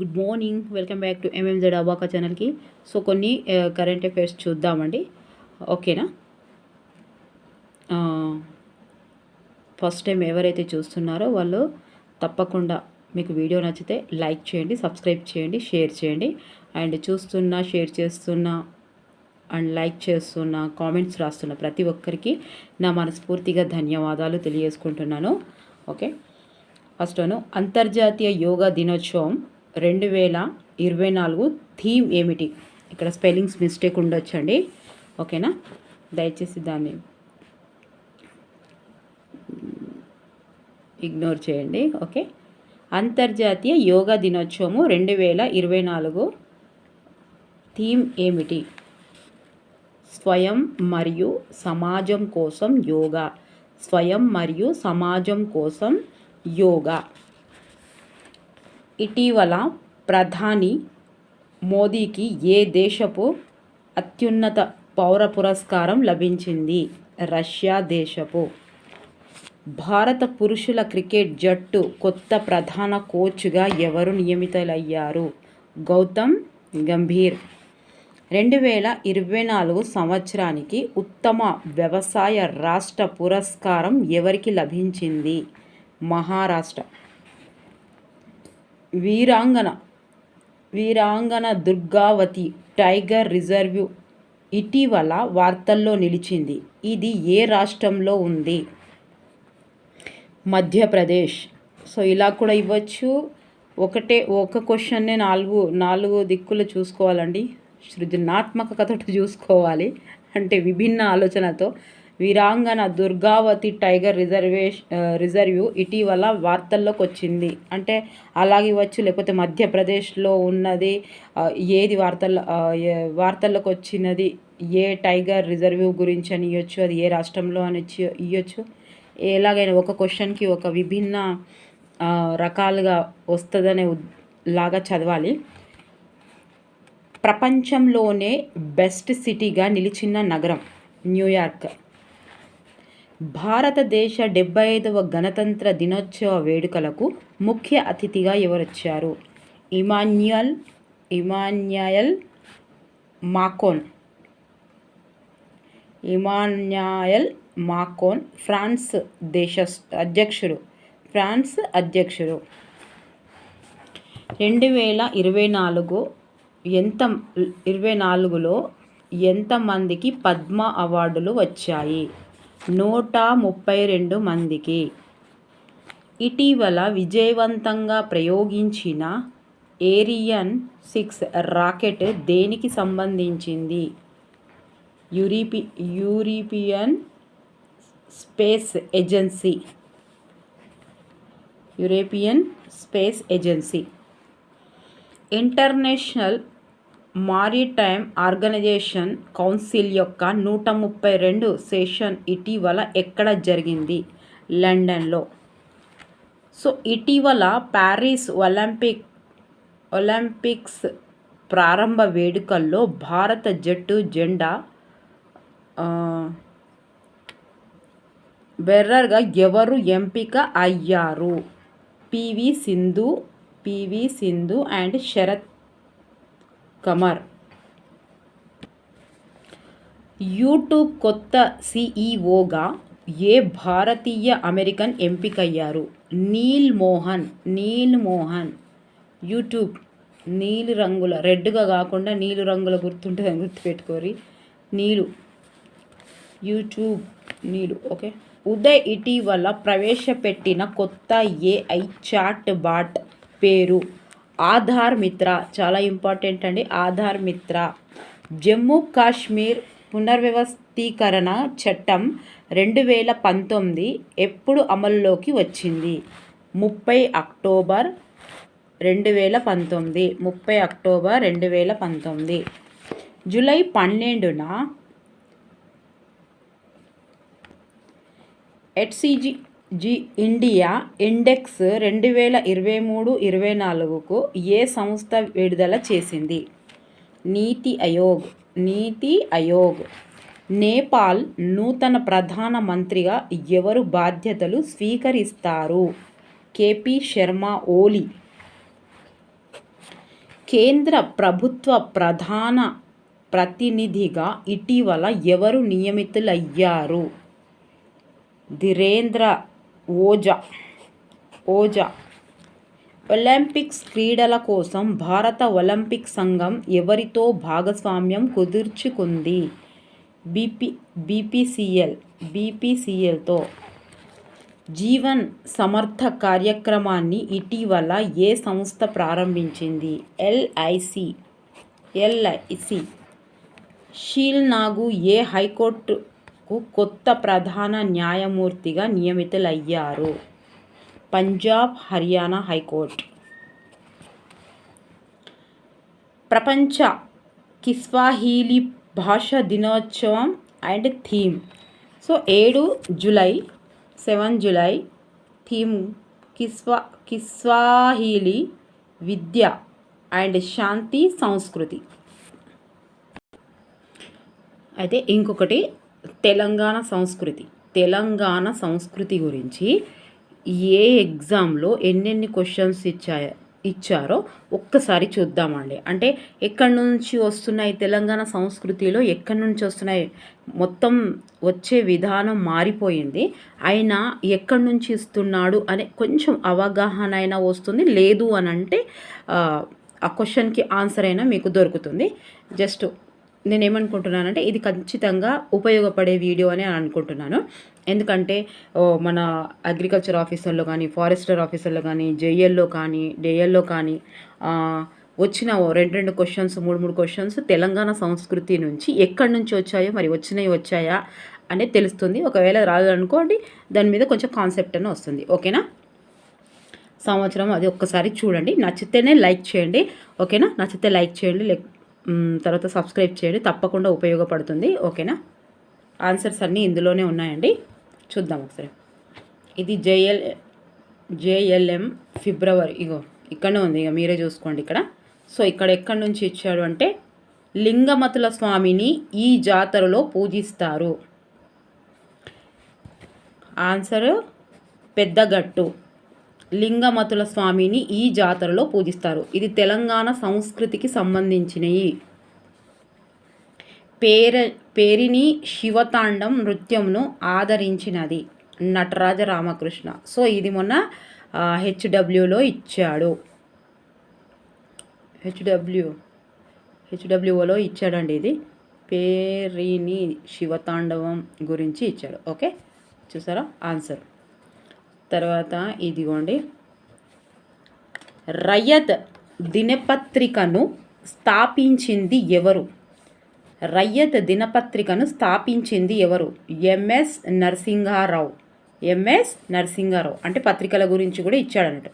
Good morning. Welcome back to ఎంఎంజెడ్ abaca ఛానల్కి. So కొన్ని current affairs చూద్దామండి. ఓకేనా? ఫస్ట్ టైం ఎవరైతే చూస్తున్నారో వాళ్ళు తప్పకుండా మీకు వీడియో నచ్చితే లైక్ చేయండి, సబ్స్క్రైబ్ చేయండి, షేర్ చేయండి. అండ్ చూస్తున్నా, షేర్ చేస్తున్నా అండ్ లైక్ చేస్తున్న, కామెంట్స్ రాస్తున్న ప్రతి ఒక్కరికి నా మనస్ఫూర్తిగా ధన్యవాదాలు తెలియజేసుకుంటున్నాను. ఓకే, ఫస్ట్ అంతర్జాతీయ యోగా దినోత్సవం 2024 థీమ్ ఏమిటి? ఇక్కడ స్పెల్లింగ్స్ మిస్టేక్ ఉండొచ్చండి. ఓకేనా? దయచేసి దాన్ని ఇగ్నోర్ చేయండి. ఓకే, అంతర్జాతీయ యోగా దినోత్సవము 2024 థీమ్ ఏమిటి? స్వయం మరియు సమాజం కోసం యోగా. స్వయం మరియు సమాజం కోసం యోగా. ఇటీవల ప్రధాని మోదీకి ఏ దేశపు అత్యున్నత పౌర పురస్కారం లభించింది? రష్యా దేశపు. భారత పురుషుల క్రికెట్ జట్టు కొత్త ప్రధాన కోచ్గా ఎవరు నియమితులయ్యారు? గౌతమ్ గంభీర్. 2024 సంవత్సరానికి ఉత్తమ వ్యవసాయ రాష్ట్ర పురస్కారం ఎవరికి లభించింది? మహారాష్ట్ర. వీరాంగన దుర్గావతి టైగర్ రిజర్వ్ ఇటీవల వార్తల్లో నిలిచింది. ఇది ఏ రాష్ట్రంలో ఉంది? మధ్యప్రదేశ్. సో ఇలా కూడా ఇవ్వచ్చు. ఒక క్వశ్చన్నే నాలుగు దిక్కులు చూసుకోవాలండి. సృజనాత్మకతతో చూసుకోవాలి, అంటే విభిన్న ఆలోచనతో. వీరాంగన దుర్గావతి టైగర్ రిజర్వ్ ఇటీవల వార్తల్లోకి వచ్చింది అంటే అలాగే ఇవ్వచ్చు, లేకపోతే మధ్యప్రదేశ్లో ఉన్నది ఏది వార్తల్లోకి వచ్చినది, ఏ టైగర్ రిజర్వ్ గురించి అని ఇవ్వచ్చు, అది ఏ రాష్ట్రంలో అని ఇవ్వచ్చు. ఎలాగైనా ఒక క్వశ్చన్కి ఒక విభిన్న రకాలుగా వస్తుందనే లాగా చదవాలి. ప్రపంచంలోనే బెస్ట్ సిటీగా నిలిచిన నగరం న్యూయార్క్. భారతదేశ 75వ గణతంత్ర దినోత్సవ వేడుకలకు ముఖ్య అతిథిగా ఎవరొచ్చారు? ఇమాన్యుయల్ మాక్రోన్ ఫ్రాన్స్ దేశ అధ్యక్షుడు. 2024లో ఎంతమందికి పద్మ అవార్డులు వచ్చాయి? 132 మందికి. ఇటీవల విజయవంతంగా ప్రయోగించిన ఏరియన్ 6 రాకెట్ దేనికి సంబంధించింది? European Space Agency. International Maritime Organization Council యొక్క 132 సెషన్ ఇటీవల ఎక్కడ జరిగింది? లండన్లో. సో ఇటీవల ప్యారిస్ ఒలింపిక్స్ ప్రారంభ వేడుకల్లో భారత జట్టు జెండా బెరర్గా ఎవరు ఎంపిక అయ్యారు? PV Sindhu and Sharath Kamal. YouTube కొత్త సిఈఓగా ఏ భారతీయ అమెరికన్ ఎంపికయ్యారు? నీల్ మోహన్. యూట్యూబ్ నీలి రంగుల, రెడ్గా కాకుండా నీలి రంగుల గుర్తుంటుందని గుర్తుపెట్టుకోరి. యూట్యూబ్ నీలు. ఓకే. ఉదయ్ ఇటీవల ప్రవేశపెట్టిన కొత్త ఏఐ చాట్ బాట్ పేరు? ఆధార్ మిత్ర. చాలా ఇంపార్టెంట్ అండి, ఆధార్ మిత్ర. జమ్మూ కాశ్మీర్ పునర్వ్యవస్థీకరణ చట్టం 2019 ఎప్పుడు అమలులోకి వచ్చింది? 30 అక్టోబర్ 2019. జూలై 12న హెచ్సిజి ఇండియా ఇండెక్స్ 2023-24కు ఏ సంస్థ విడుదల చేసింది? నీతి ఆయోగ్. నేపాల్ నూతన ప్రధాన మంత్రిగా ఎవరు బాధ్యతలు స్వీకరిస్తారు? కేపీ శర్మ ఓలీ. కేంద్ర ప్రభుత్వ ప్రధాన ప్రతినిధిగా ఇటీవల ఎవరు నియమితులయ్యారు? ధీరేంద్ర ఓజా. ఒలింపిక్స్ క్రీడల కోసం భారత ఒలింపిక్ సంఘం ఎవరితో భాగస్వామ్యం కుదుర్చుకుంది? బీపీసీఎల్తో. జీవన్ సమర్థ కార్యక్రమాన్ని ఇటీవల ఏ సంస్థ ప్రారంభించింది? ఎల్ఐసి. షీల్నాగు ఏ హైకోర్టుకు కొత్త ప్రధాన న్యాయమూర్తిగా నియమితులయ్యారు? పంజాబ్ హర్యానా హైకోర్టు. ప్రపంచ కిస్వాహిలీ భాషా దినోత్సవం and theme. So 7 July theme Kiswahili విద్య అండ్ శాంతి సంస్కృతి. అయితే ఇంకొకటి తెలంగాణ సంస్కృతి గురించి ఏ ఎగ్జామ్లో ఎన్నెన్ని క్వశ్చన్స్ ఇచ్చారో ఒక్కసారి చూద్దామండి. అంటే ఎక్కడి నుంచి వస్తున్నాయి, తెలంగాణ సంస్కృతిలో ఎక్కడి నుంచి వస్తున్నాయి, మొత్తం వచ్చే విధానం మారిపోయింది. అయినా ఎక్కడి నుంచి ఇస్తున్నాడు అనే కొంచెం అవగాహన అయినా వస్తుంది. లేదు అని అంటే ఆ క్వశ్చన్కి ఆన్సర్ అయినా మీకు దొరుకుతుంది. జస్ట్ నేనేమనుకుంటున్నానంటే ఇది ఖచ్చితంగా ఉపయోగపడే వీడియో అని అనుకుంటున్నాను. ఎందుకంటే మన అగ్రికల్చర్ ఆఫీసర్లో కానీ, ఫారెస్టర్ ఆఫీసర్లో కానీ, జేఎల్లో కానీ వచ్చిన 2 క్వశ్చన్స్ 3 క్వశ్చన్స్ తెలంగాణ సంస్కృతి నుంచి ఎక్కడి నుంచి వచ్చాయో, మరి వచ్చాయా అనేది తెలుస్తుంది. ఒకవేళ రాదనుకోండి, దాని మీద కొంచెం కాన్సెప్ట్ అని వస్తుంది. ఓకేనా? సంవత్సరం అది ఒక్కసారి చూడండి. నచ్చితేనే లైక్ చేయండి. ఓకేనా? నచ్చితే లైక్ చేయండి, తర్వాత సబ్స్క్రైబ్ చేయండి. తప్పకుండా ఉపయోగపడుతుంది. ఓకేనా? ఆన్సర్స్ అన్నీ ఇందులోనే ఉన్నాయండి. చూద్దాం ఒకసారి. ఇది జేఎల్ఎం ఫిబ్రవరి. ఇక్కడనే ఉంది, మీరే చూసుకోండి ఇక్కడ. సో ఇక్కడ ఎక్కడి నుంచి ఇచ్చాడు అంటే లింగమతుల స్వామిని ఈ జాతరలో పూజిస్తారు. ఆన్సర్ పెద్దగట్టు. లింగమతుల స్వామిని ఈ జాతరలో పూజిస్తారు. ఇది తెలంగాణ సంస్కృతికి సంబంధించినవి. పేరిని శివతాండం నృత్యంను ఆదరించినది నటరాజ రామకృష్ణ. సో ఇది మొన్న హెచ్డబ్ల్యూలో ఇచ్చాడు. హెచ్డబ్ల్యూలో ఇచ్చాడండి. ఇది పేరిని శివతాండవం గురించి ఇచ్చాడు. ఓకే, చూసారా ఆన్సర్. తర్వాత ఇదిగోండి, రయత్ దినపత్రికను స్థాపించింది ఎవరు? రయత్ దినపత్రికను స్థాపించింది ఎవరు? ఎంఎస్ నరసింహారావు అంటే పత్రికల గురించి కూడా ఇచ్చాడన్నట్టు.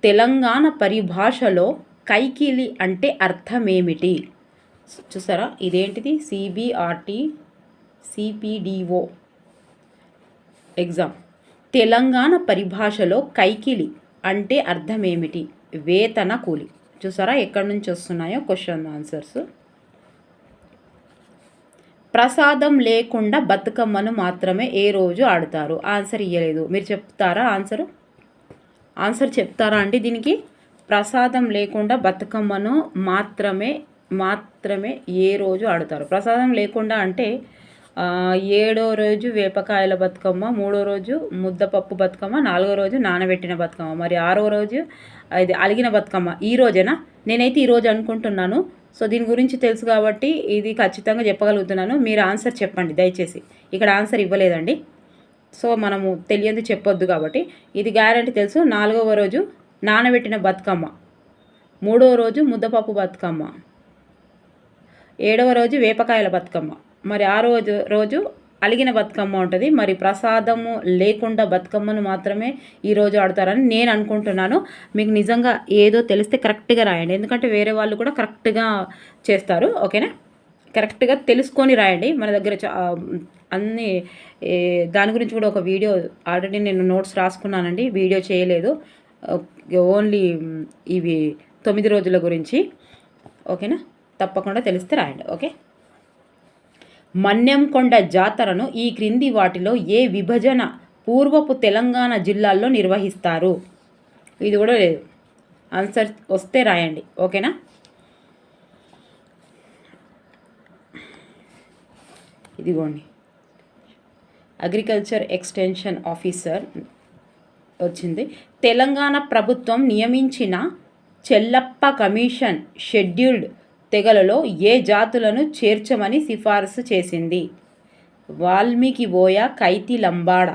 తెలంగాణ పరిభాషలో కైకిలి అంటే అర్థమేమిటి? చూసారా, ఇదేంటిది? CPDO exam. తెలంగాణ పరిభాషలో కైకిలి అంటే అర్థమేమిటి? వేతన కూలి. చూసారా ఎక్కడి నుంచి వస్తున్నాయో క్వశ్చన్ ఆన్సర్స్. ప్రసాదం లేకుండా బతుకమ్మను మాత్రమే ఏ రోజు ఆడతారు? ఆన్సర్ ఇవ్వలేదు. మీరు చెప్తారా? ఆన్సర్ చెప్తారా అండి దీనికి? ప్రసాదం లేకుండా బతుకమ్మను మాత్రమే ఏ రోజు ఆడతారు? ప్రసాదం లేకుండా అంటే 7వ రోజు వేపకాయల బతుకమ్మ, 3వ రోజు ముద్దపప్పు బతుకమ్మ, 4వ రోజు నానబెట్టిన బతుకమ్మ, మరి 6వ రోజు ఇది అలిగిన బతుకమ్మ. ఈ రోజేనా? నేనైతే ఈరోజు అనుకుంటున్నాను. సో దీని గురించి తెలుసు కాబట్టి ఇది ఖచ్చితంగా చెప్పగలుగుతున్నాను. మీరు ఆన్సర్ చెప్పండి దయచేసి. ఇక్కడ ఆన్సర్ ఇవ్వలేదండి. సో మనము తెలియంది చెప్పొద్దు కాబట్టి ఇది గ్యారంటీ తెలుసు. 4వ రోజు నానబెట్టిన బతుకమ్మ, 3వ రోజు ముద్దపప్పు బతుకమ్మ, 7వ రోజు వేపకాయల బతుకమ్మ, మరి 6వ రోజు అలిగిన బతుకమ్మ ఉంటుంది. మరి ప్రసాదము లేకుండా బతుకమ్మను మాత్రమే ఈరోజు ఆడతారని నేను అనుకుంటున్నాను. మీకు నిజంగా ఏదో తెలిస్తే కరెక్ట్గా రాయండి, ఎందుకంటే వేరే వాళ్ళు కూడా కరెక్ట్గా చేస్తారు. ఓకేనా? కరెక్ట్గా తెలుసుకొని రాయండి. మన దగ్గర అన్నీ దాని గురించి కూడా ఒక వీడియో ఆల్రెడీ నేను నోట్స్ రాసుకున్నానండి, వీడియో చేయలేదు. ఓన్లీ ఇవి 9 రోజుల గురించి. ఓకేనా? తప్పకుండా తెలిస్తే రాయండి. ఓకే. మన్యంకొండ జాతరను ఈ క్రింది వాటిలో ఏ విభజన పూర్వపు తెలంగాణ జిల్లాల్లో నిర్వహిస్తారు? ఇది కూడా లేదు. ఆన్సర్ వస్తే రాయండి. ఓకేనా? ఇదిగోండి, అగ్రికల్చర్ ఎక్స్టెన్షన్ ఆఫీసర్ వచ్చింది. తెలంగాణ ప్రభుత్వం నియమించిన చెల్లప్ప కమిషన్ షెడ్యూల్డ్ తెగలలో ఏ జాతులను చేర్చమని సిఫారసు చేసింది? వాల్మీకి బోయ, కైతి లంబాడ.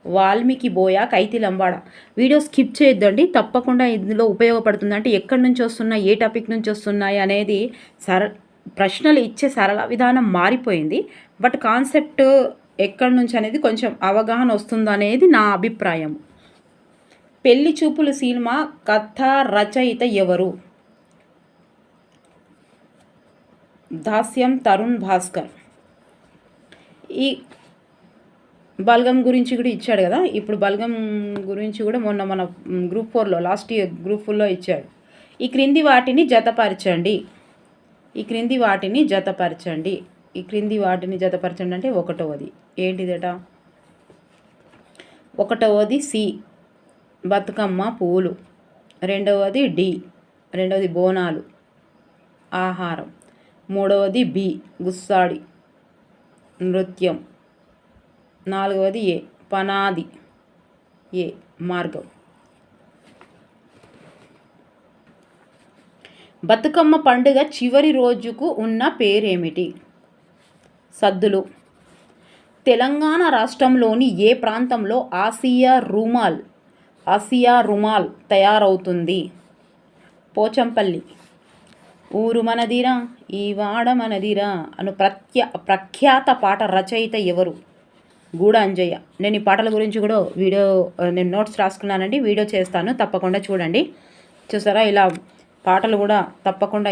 వాల్మీకి బోయ, కైతి లంబాడ. వీడియో స్కిప్ చేయొద్దండి, తప్పకుండా ఇందులో ఉపయోగపడుతుంది. అంటే ఎక్కడి నుంచి వస్తున్నాయి, ఏ టాపిక్ నుంచి వస్తున్నాయి అనేది ప్రశ్నలు ఇచ్చే సరళ విధానం మారిపోయింది. బట్ కాన్సెప్ట్ ఎక్కడి నుంచి అనేది కొంచెం అవగాహన వస్తుందనేది నా అభిప్రాయం. పెళ్లి చూపులు సినిమా కథ రచయిత ఎవరు? దాస్యం తరుణ్ భాస్కర్. ఈ బల్గం గురించి కూడా ఇచ్చాడు కదా, ఇప్పుడు బల్గం గురించి కూడా మొన్న మన గ్రూప్ 4లో లాస్ట్ ఇయర్ గ్రూప్ 4లో ఇచ్చాడు. ఈ క్రింది వాటిని జతపరచండి. ఈ క్రింది వాటిని జతపరచండి. ఈ క్రింది వాటిని జతపరచండి అంటే ఒకటవది ఏంటిదట? ఒకటవది సి, బతుకమ్మ పూలు. రెండవది డి, రెండవది బోనాలు ఆహారం. మూడవది బి, గుస్సాడి నృత్యం. నాలుగవది ఏ, పనాది. ఏ మార్గం. బతుకమ్మ పండుగ చివరి రోజుకు ఉన్న పేరేమిటి? సద్దులు. తెలంగాణ రాష్ట్రంలోని ఏ ప్రాంతంలో ఆసియా రుమాల్ తయారవుతుంది? పోచంపల్లి. ఊరు మనదిరా, ఈ వాడ మనదిరా అను ప్రఖ్యాత పాట రచయిత ఎవరు? గూడ అంజయ్య. నేను ఈ పాటల గురించి కూడా నేను నోట్స్ రాసుకున్నానండి, వీడియో చేస్తాను, తప్పకుండా చూడండి. చూసారా, ఇలా పాటలు కూడా తప్పకుండా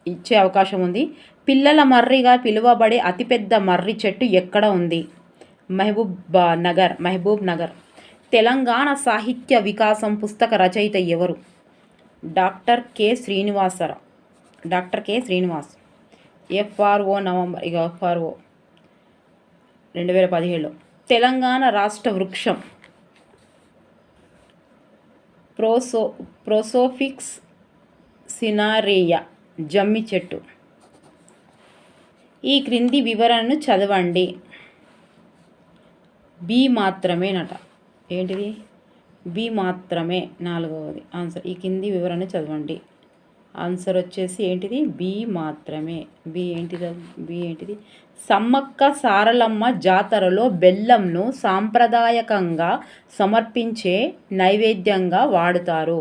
ఇచ్చే అవకాశం ఉంది. పిల్లల మర్రిగా పిలువబడే అతిపెద్ద మర్రి చెట్టు ఎక్కడ ఉంది? మహబూబ్ నగర్. తెలంగాణ సాహిత్య వికాసం పుస్తక రచయిత ఎవరు? Doctor K Srinivas. FRO November. ఇక FRO 2017లో. తెలంగాణ రాష్ట్ర వృక్షం ప్రోసోఫిక్స్ సినారియా, జమ్మి చెట్టు. ఈ క్రింది వివరణను చదవండి. బి మాత్రమేనట. ఏంటిది? బి మాత్రమే. నాలుగవది ఆన్సర్. ఈ కింది వివరణ చదవండి. ఆన్సర్ వచ్చేసి ఏంటిది? బి మాత్రమే. బి ఏంటిది? సమ్మక్క సారలమ్మ జాతరలో బెల్లంను సాంప్రదాయకంగా సమర్పించే నైవేద్యంగా వాడుతారు.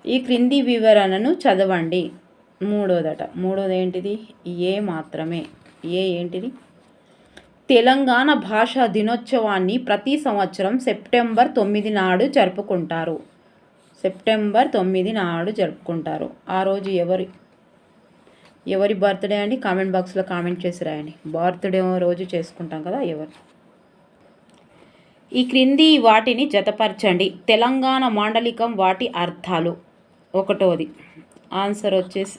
ఈ క్రింది వివరణను చదవండి. మూడోది ఏంటిది? ఏ మాత్రమే. ఏ ఏంటిది? తెలంగాణ భాషా దినోత్సవాన్ని ప్రతి సంవత్సరం సెప్టెంబర్ 9 నాడు జరుపుకుంటారు. ఆ రోజు ఎవరి బర్త్డే అండి? కామెంట్ బాక్స్లో కామెంట్ చేసి రాయండి. బర్త్డే రోజు చేసుకుంటాం కదా, ఎవరు? ఈ క్రింది వాటిని జతపరచండి. తెలంగాణ మాండలికం, వాటి అర్థాలు. ఒకటోది ఆన్సర్ వచ్చేసి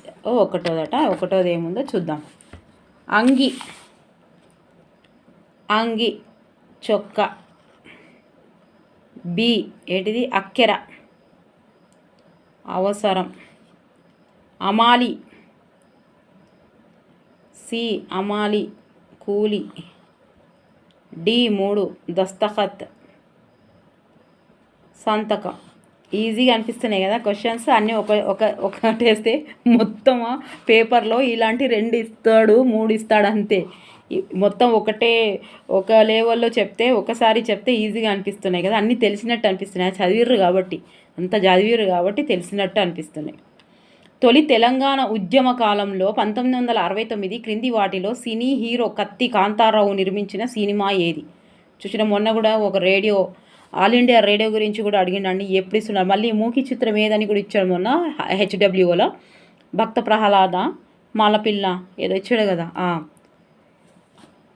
ఒకటోది ఏముందో చూద్దాం. అంగి చొక్క. బి ఏంటిది? అక్కెర, అవసరం. అమాలి. సి అమాలి, కూలి. డి 3 దస్తఖత్, సంతకం. ఈజీగా అనిపిస్తున్నాయి కదా క్వశ్చన్స్ అన్నీ. ఒకటేస్తే మొత్తం పేపర్లో ఇలాంటి 2 ఇస్తాడు, 3 ఇస్తాడు అంతే. మొత్తం ఒక లెవెల్లో ఒకసారి చెప్తే ఈజీగా అనిపిస్తున్నాయి కదా, అన్నీ తెలిసినట్టు అనిపిస్తున్నాయి. అంత చదివిర్రు కాబట్టి తెలిసినట్టు అనిపిస్తున్నాయి. తొలి తెలంగాణ ఉద్యమ కాలంలో 1969 క్రింది వాటిలో సినీ హీరో కత్తి కాంతారావు నిర్మించిన సినిమా ఏది? చూసిన మొన్న కూడా ఒక ఆల్ ఇండియా రేడియో గురించి కూడా అడిగిండండి, ఎప్పుడు ఇస్తున్నారు. మళ్ళీ మూకీ చిత్రం ఏదని కూడా ఇచ్చాడు మొన్న HWOలో. భక్త ప్రహ్లాద, మాలపిల్ల ఏదో ఇచ్చాడు కదా.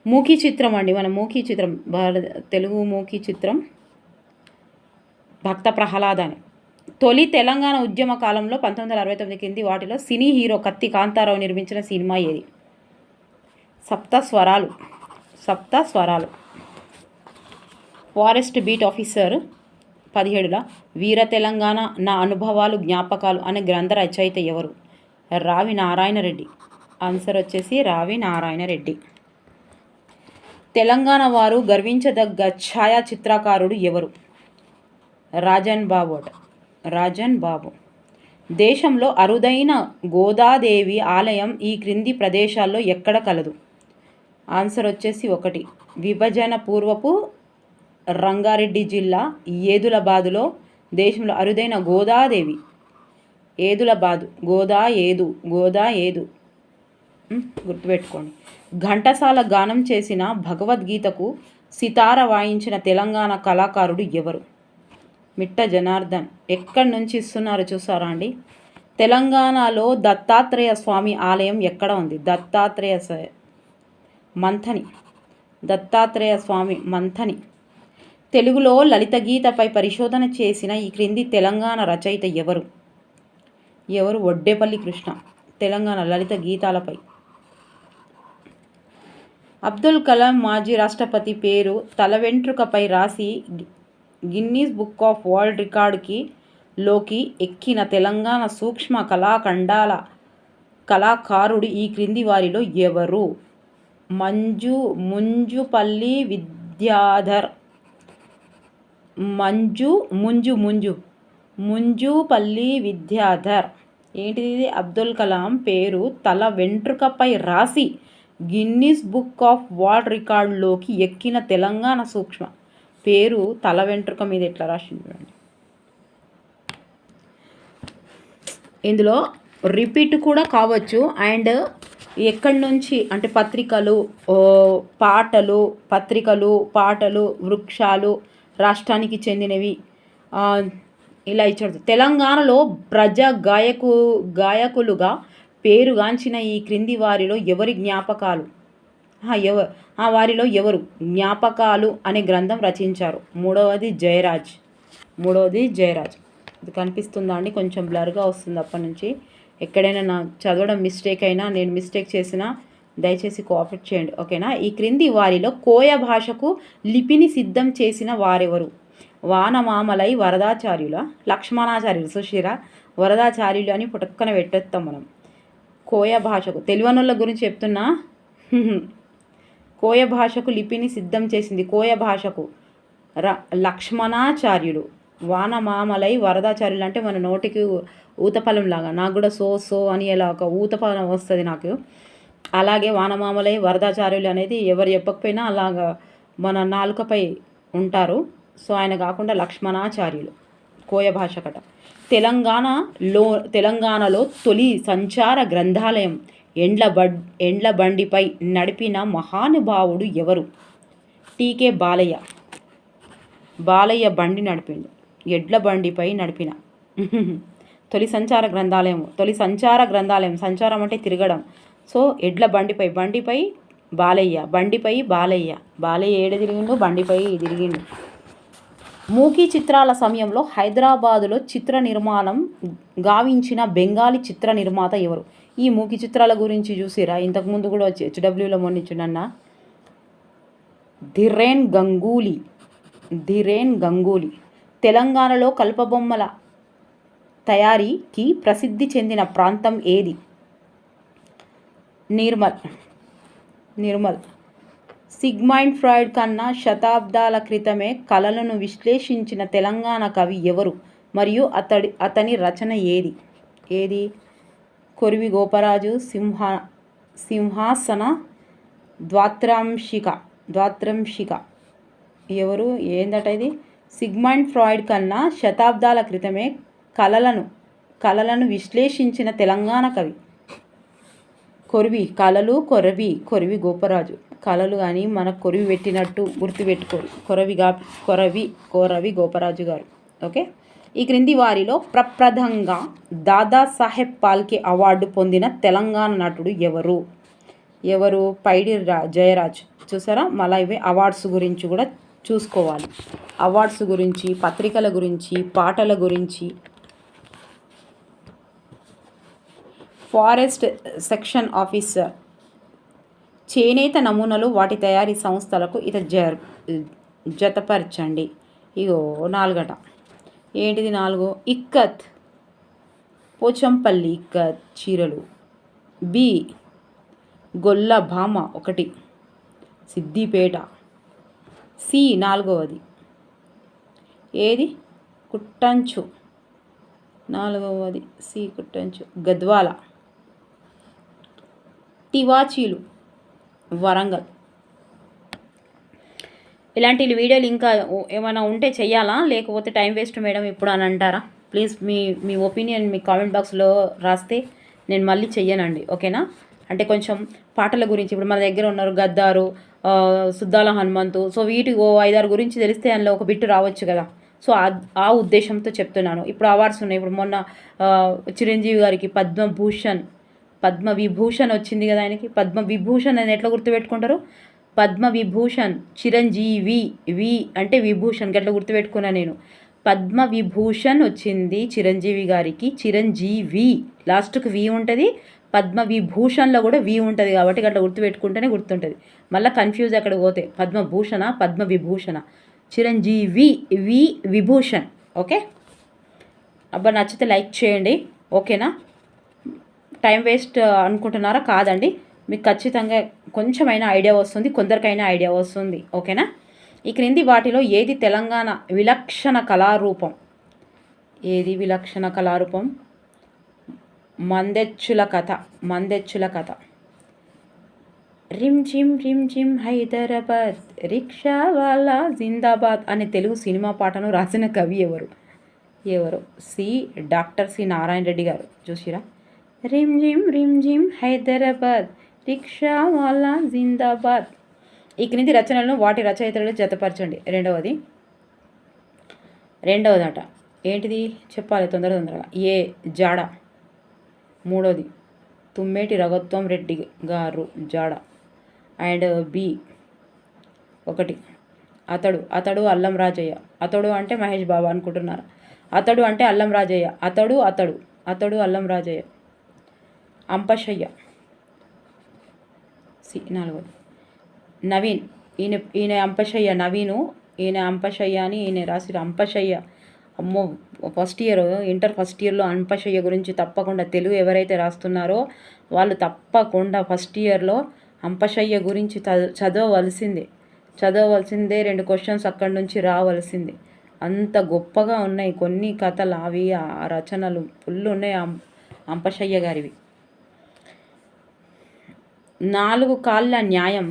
మూకీ చిత్రం అండి, మన మూకీ చిత్రం, తెలుగు మూకీ చిత్రం భక్త ప్రహ్లాద అని. తొలి తెలంగాణ ఉద్యమ కాలంలో 1969 కింది వాటిలో సినీ హీరో కత్తి కాంతారావు నిర్మించిన సినిమా ఏది? సప్త స్వరాలు. ఫారెస్ట్ బీట్ ఆఫీసర్ 17ల. వీర తెలంగాణ, నా అనుభవాలు జ్ఞాపకాలు అనే గ్రంథ రచయిత ఎవరు? రావి నారాయణ రెడ్డి. ఆన్సర్ వచ్చేసి రావి నారాయణ రెడ్డి. తెలంగాణ వారు గర్వించదగ్గ ఛాయాచిత్రకారుడు ఎవరు? రాజన్ బాబు అట. రాజన్ బాబు. దేశంలో అరుదైన గోదాదేవి ఆలయం ఈ క్రింది ప్రదేశాల్లో ఎక్కడ కలదు? ఆన్సర్ వచ్చేసి 1 విభజన పూర్వపు రంగారెడ్డి జిల్లా ఏదులబాదులో దేశంలో అరుదైన గోదాదేవి. ఏదులబాదు గోదా ఏదు గుర్తుపెట్టుకోండి. ఘంటసాల గానం చేసిన భగవద్గీతకు సితార వాయించిన తెలంగాణ కళాకారుడు ఎవరు? మిట్ట జనార్దన్. ఎక్కడి నుంచి ఇస్తున్నారు చూసారా అండి? తెలంగాణలో దత్తాత్రేయ స్వామి ఆలయం ఎక్కడ ఉంది? దత్తాత్రేయ స్వామి మంథని. తెలుగులో లలిత గీతపై పరిశోధన చేసిన ఈ క్రింది తెలంగాణ రచయిత ఎవరు? వడ్డేపల్లి కృష్ణ. తెలంగాణ లలిత గీతాలపై. అబ్దుల్ కలాం మాజీ రాష్ట్రపతి పేరు తల వెంట్రుకపై రాసి గిన్నీస్ బుక్ ఆఫ్ వరల్డ్ రికార్డులోకి ఎక్కిన తెలంగాణ సూక్ష్మ కళాఖండాల కళాకారుడు ఈ క్రింది వారిలో ఎవరు? ముంజుపల్లి విద్యాధర్. ముంజుపల్లి విద్యాధర్. ఏంటిది? అబ్దుల్ కలాం పేరు తల వెంట్రుకపై రాసి గిన్నీస్ బుక్ ఆఫ్ వరల్డ్ రికార్డులోకి ఎక్కిన తెలంగాణ సూక్ష్మ పేరు తల వెంట్రుక మీద ఎట్లా రాసింది చూడండి. ఇందులో రిపీట్ కూడా కావచ్చు. అండ్ ఎక్కడి నుంచి అంటే పాటలు వృక్షాలు రాష్ట్రానికి చెందినవి ఇలా ఇచ్చాడు. తెలంగాణలో ప్రజా గాయకులుగా పేరుగాంచిన ఈ క్రింది వారిలో ఎవరి జ్ఞాపకాలు? వారిలో ఎవరు జ్ఞాపకాలు అనే గ్రంథం రచించారు? మూడవది జయరాజ్. ఇది కనిపిస్తుందా అండి? కొంచెం బ్లర్గా వస్తుంది అప్పటి నుంచి. ఎక్కడైనా నా చదవడం మిస్టేక్ అయినా, నేను మిస్టేక్ చేసినా దయచేసి కోఆపరేట్ చేయండి, ఓకేనా? ఈ క్రింది వారిలో కోయ భాషకు లిపిని సిద్ధం చేసిన వారెవరు? వానమామలై వరదాచార్యుల, లక్ష్మణాచార్యులు. సుశీరా వరదాచార్యులు అని పుటక్కన పెట్టేస్తాం మనం. కోయ భాషకు తెలివనోళ్ళ గురించి చెప్తున్నా. కోయ భాషకు లిపిని సిద్ధం చేసింది కోయ భాషకు లక్ష్మణాచార్యులు. వానమామలై వరదాచార్యులు అంటే మన నోటికి ఊతపలం లాగా. నాకు కూడా సో అని ఇలా ఒక ఊతపలం వస్తుంది నాకు. అలాగే వానమామలై వరదాచార్యులు అనేది ఎవరు చెప్పకపోయినా అలాగా మన నాలుకపై ఉంటారు. సో ఆయన కాకుండా లక్ష్మణాచార్యులు. కోయ భాష కట. తెలంగాణలో తొలి సంచార గ్రంథాలయం ఎండ్ల బండిపై నడిపిన మహానుభావుడు ఎవరు? టీకే బాలయ్య. బాలయ్య బండి నడిపిండు. ఎడ్ల బండిపై నడిపిన తొలి సంచార గ్రంథాలయం. సంచారం అంటే తిరగడం. సో ఎడ్ల బండిపై బాలయ్య ఏడ తిరిగిండు? బండిపై తిరిగిండు. మూకీ చిత్రాల సమయంలో హైదరాబాదులో చిత్ర నిర్మాణం గావించిన బెంగాలీ చిత్ర నిర్మాత ఎవరు? ఈ మూకీ చిత్రాల గురించి చూసిరా? ఇంతకుముందు కూడా వచ్చి HWలో మొన్నిచ్చునన్న. ధిరేన్ గంగూలీ. తెలంగాణలో కల్పబొమ్మల తయారీకి ప్రసిద్ధి చెందిన ప్రాంతం ఏది? నిర్మల్. సిగ్మైండ్ ఫ్రాయిడ్ కన్నా శతాబ్దాల క్రితమే కళలను విశ్లేషించిన తెలంగాణ కవి ఎవరు మరియు అతని రచన ఏది? కొరివి గోపరాజు. సింహాసన ద్వాత్రంశిక. ఎవరు? ఏందట ఇది? సిగ్మైండ్ ఫ్రాయిడ్ కన్నా శతాబ్దాల క్రితమే కళలను విశ్లేషించిన తెలంగాణ కవి కొరివి గోపరాజు. కళలు అని మనకు కొరివి పెట్టినట్టు గుర్తుపెట్టుకోరు. కొరవి గోపరాజు గారు. ఓకే. ఈ క్రింది వారిలో ప్రప్రథంగా దాదాసాహెబ్ ఫాల్కే అవార్డు పొందిన తెలంగాణ నటుడు ఎవరు? పైడి జయరాజ్. చూసారా? మళ్ళీ ఇవే అవార్డ్స్ గురించి కూడా చూసుకోవాలి. అవార్డ్స్ గురించి, పత్రికల గురించి, పాటల గురించి. Forest section officer. చేనేత నమూనాలు వాటి తయారీ సంస్థలకు జతపరచండి. ఇగో 4 ఏంటిది? 4 ఇక్కత్ పోచంపల్లి ఇక్కత్ చీరలు. బి గొల్ల భామ 1, సిద్దిపేట. సి 4వది ఏది? కుట్టంచు 4వది సి కుట్టంచు, గద్వాల. తివాచీలు, వరంగల్. ఇలాంటి వీడియోలు ఇంకా ఏమైనా ఉంటే చెయ్యాలా, లేకపోతే టైం వేస్ట్ మేడం ఇప్పుడు అని అంటారా? Please me me opinion me comment బాక్స్లో రాస్తే నేను మళ్ళీ చెయ్యనండి, ఓకేనా? అంటే కొంచెం పాటల గురించి ఇప్పుడు మన దగ్గర ఉన్నారు గద్దారు, సుద్దాల హనుమంతు, సో వీటి 5-6 గురించి తెలిస్తే అందులో ఒక బిట్టు రావచ్చు కదా. సో ఆ ఉద్దేశంతో చెప్తున్నాను. ఇప్పుడు అవార్డ్స్ ఉన్నాయి. ఇప్పుడు మొన్న చిరంజీవి గారికి పద్మవిభూషణ్ వచ్చింది కదా ఆయనకి. పద్మవిభూషణ్ అని ఎట్లా గుర్తుపెట్టుకుంటారు? పద్మవిభూషణ్, చిరంజీవి, వి అంటే విభూషణ్, గట్లా గుర్తుపెట్టుకున్నా నేను. పద్మవిభూషణ్ వచ్చింది చిరంజీవి గారికి. చిరంజీవి లాస్ట్కి వి ఉంటుంది, పద్మవిభూషణ్లో కూడా వి ఉంటుంది, కాబట్టి అట్లా గుర్తుపెట్టుకుంటేనే గుర్తుంటుంది. మళ్ళీ కన్ఫ్యూజ్ అక్కడ పోతే పద్మభూషణ పద్మవిభూషణ, చిరంజీవి వి విభూషణ్. ఓకే అబ్బా, నచ్చితే లైక్ చేయండి, ఓకేనా? టైం వేస్ట్ అనుకుంటున్నారా? కాదండి, మీకు ఖచ్చితంగా కొంచెమైనా ఐడియా వస్తుంది, కొందరికైనా ఐడియా వస్తుంది, ఓకేనా? ఈ క్రింది వాటిలో ఏది తెలంగాణ విలక్షణ కళారూపం? ఏది విలక్షణ కళారూపం? మందెచ్చుల కథ. రిమ్ జిమ్ హైదరాబాద్, రిక్షా వాళ్ళ జిందాబాద్ అనే తెలుగు సినిమా పాటను రాసిన కవి ఎవరు? C doctor C Narayana Reddy గారు. చూసిరా? రిమ్ జిమ్ హైదరాబాద్, రిక్షా వాళ్ళ జిందాబాద్. ఈ క్రింది రచనలను వాటి రచయితలను జతపరచండి. రెండవదట ఏంటిది చెప్పాలి తొందరగా. ఏ జాడ. 3వది తుమ్మేటి రఘుత్వం రెడ్డి గారు, జాడ. అండ్ బి 1 అతడు అల్లం రాజయ్య. అతడు అంటే మహేష్ బాబు అనుకుంటున్నారు. అతడు అంటే అల్లం రాజయ్య. అతడు అల్లం రాజయ్య. అంపశయ్య. సి 4వది నవీన్. ఈయన అంపశయ్య నవీను, ఈయన అంపశయ్య అని ఈయన రాసిరు. అంపశయ్య, అమ్మో, ఇంటర్ ఫస్ట్ ఇయర్లో అంపశయ్య గురించి తప్పకుండా తెలుగు ఎవరైతే రాస్తున్నారో వాళ్ళు తప్పకుండా ఫస్ట్ ఇయర్లో అంపశయ్య గురించి చదవవలసిందే. 2 క్వశ్చన్స్ అక్కడి నుంచి రావాల్సిందే. అంత గొప్పగా ఉన్నాయి కొన్ని కథలు, అవి ఆ రచనలు ఫుల్ ఉన్నాయి అంపశయ్య గారివి. 4 కాళ్ళ న్యాయం.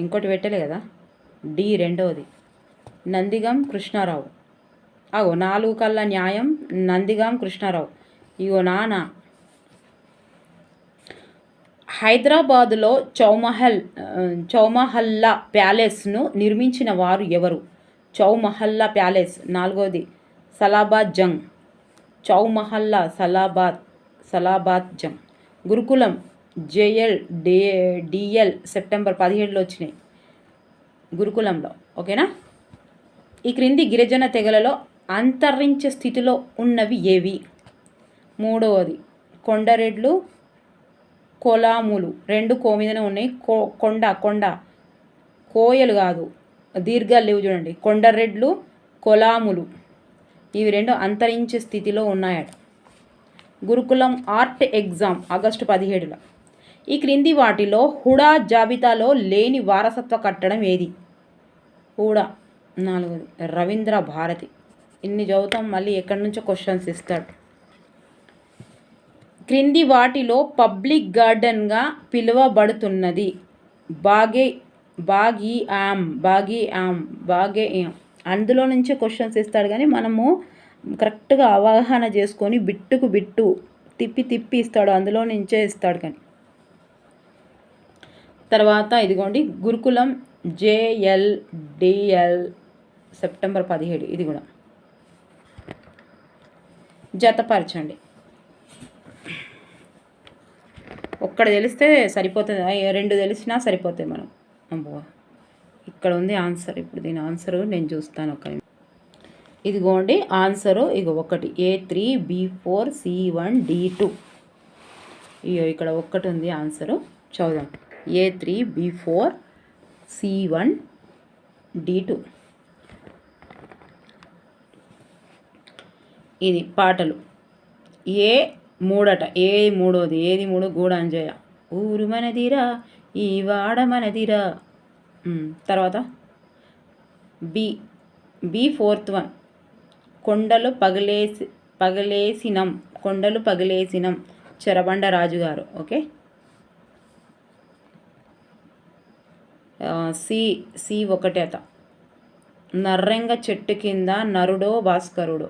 ఇంకోటి పెట్టలే కదా, డి 2వది నందిగం కృష్ణారావు. 4 కాళ్ళ న్యాయం, నందిగం కృష్ణారావు. నాన్న. హైదరాబాదులో చౌమహల్లా ప్యాలెస్ను నిర్మించిన వారు ఎవరు? చౌమహల్లా ప్యాలెస్. 4వది సలాబాద్ జంగ్. చౌమహల్లా సలాబాద్ జంగ్. గురుకులం జేఎల్ డిఎల్ సెప్టెంబర్ 17లో వచ్చినాయి గురుకులంలో, ఓకేనా? ఈ క్రింది గిరిజన తెగలలో అంతరించే స్థితిలో ఉన్నవి ఏవి? 3వది కొండరెడ్లు, కొలాములు. 2 కో మీదనే ఉన్నాయి. కొండ కోయలు కాదు, దీర్ఘాలు లేవు చూడండి. కొండరెడ్లు, కొలాములు, ఇవి 2 అంతరించే స్థితిలో ఉన్నాయట. గురుకులం ఆర్ట్ ఎగ్జామ్ ఆగస్టు 17లో. ఈ క్రింది వాటిలో హుడా జాబితాలో లేని వారసత్వ కట్టడం ఏది? హుడా 4వది రవీంద్ర భారతి. ఇన్ని చదువుతాం, మళ్ళీ ఎక్కడి నుంచో క్వశ్చన్స్ ఇస్తాడు. క్రింది వాటిలో పబ్లిక్ గార్డెన్గా పిలువబడుతున్నది? బాగి అందులో నుంచే క్వశ్చన్స్ ఇస్తాడు, కానీ మనము కరెక్ట్గా అవగాహన చేసుకొని బిట్టుకు బిట్టు తిప్పి ఇస్తాడు, అందులో నుంచే ఇస్తాడు. కానీ తర్వాత ఇదిగోండి గురుకులం జేఎల్డిఎల్ సెప్టెంబర్ 17, ఇది కూడా జతపరచండి. ఒక్కడ తెలిస్తే సరిపోతుంది, 2 తెలిసినా సరిపోతాయి మనం. అబ్బో, ఇక్కడ ఉంది ఆన్సర్. ఇప్పుడు దీని ఆన్సరు నేను చూస్తాను. ఇదిగోండి answer, 1 A3 B4 C1 D2. ఇక్కడ 1 ఉంది ఆన్సరు, చూద్దాం. A3 B4 C1 D2. ఇది పాటలు. A3 ఏది 3 గూడ అంజయ్య. ఊరు మనదిరా ఈ వాడ మనదిరా. తర్వాత బి బి ఫోర్త్ వన్, కొండలు పగిలేసినం చెరబండ రాజు గారు. ఓకే. సి ఒకటే అత, నర్రెంగ చెట్టు కింద నరుడో భాస్కరుడు.